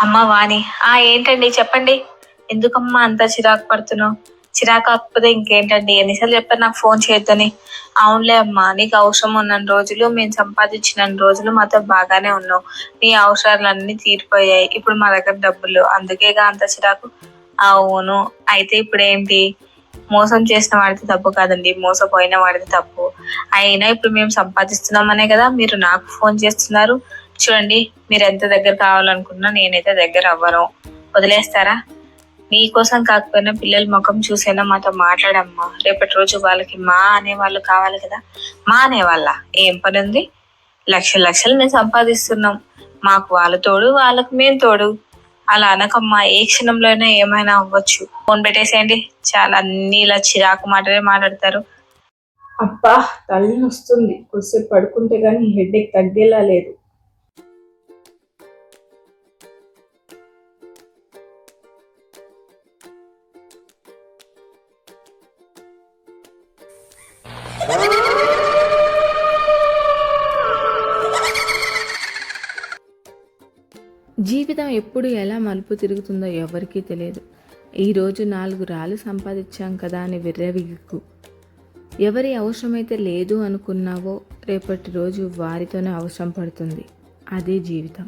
అమ్మ వాణి, ఏంటండి చెప్పండి. ఎందుకమ్మా అంత చిరాకు పడుతున్నావు? చిరాకు కాకపోతే ఇంకేంటండి, ఎన్నిసార్లు చెప్పారు నాకు ఫోన్ చేయొద్దని. అవునులే అమ్మా, నీకు అవసరం ఉన్న రోజులు, మేము సంపాదించిన రోజులు మాతో బాగానే ఉన్నావు. నీ అవసరాలన్నీ తీరిపోయాయి. ఇప్పుడు మా దగ్గర డబ్బులు, అందుకేగా అంత చిరాకు. అవును, అయితే ఇప్పుడు ఏంటి? మోసం చేసిన వాడిది తప్పు కాదండి, మోసపోయిన వాడిది తప్పు. అయినా ఇప్పుడు మేము సంపాదిస్తున్నామనే కదా మీరు నాకు ఫోన్ చేస్తున్నారు. చూడండి, మీరు ఎంత దగ్గర కావాలనుకున్నా నేనైతే దగ్గర అవ్వను. వదిలేస్తారా? మీకోసం కాకపోయినా పిల్లల ముఖం చూసైనా మాతో మాట్లాడమ్మా. రేపటి రోజు వాళ్ళకి మా అనేవాళ్ళు కావాలి కదా. మా అనేవాళ్ళ ఏం పని ఉంది? లక్షలు లక్షలు మేము సంపాదిస్తున్నాం. మాకు వాళ్ళు తోడు, వాళ్ళకు మేము తోడు. అలా అనకమ్మా, ఏ క్షణంలో అయినా ఏమైనా అవ్వచ్చు. ఫోన్ పెట్టేసేయండి. చాలా అన్ని ఇలా చిరాకు మాటలే మాట్లాడతారు. అబ్బా, తల్లి వస్తుంది. కొద్దిసేపు పడుకుంటే గానీ హెడేక్ తగ్గేలా లేదు. జీవితం ఎప్పుడు ఎలా మలుపు తిరుగుతుందో ఎవరికీ తెలియదు. ఈరోజు 4 రాళ్ళు సంపాదించాం కదా అని విర్రవీగకు. ఎవరి అవసరమైతే లేదు అనుకున్నావో రేపటి రోజు వారితోనే అవసరం పడుతుంది. అదే జీవితం.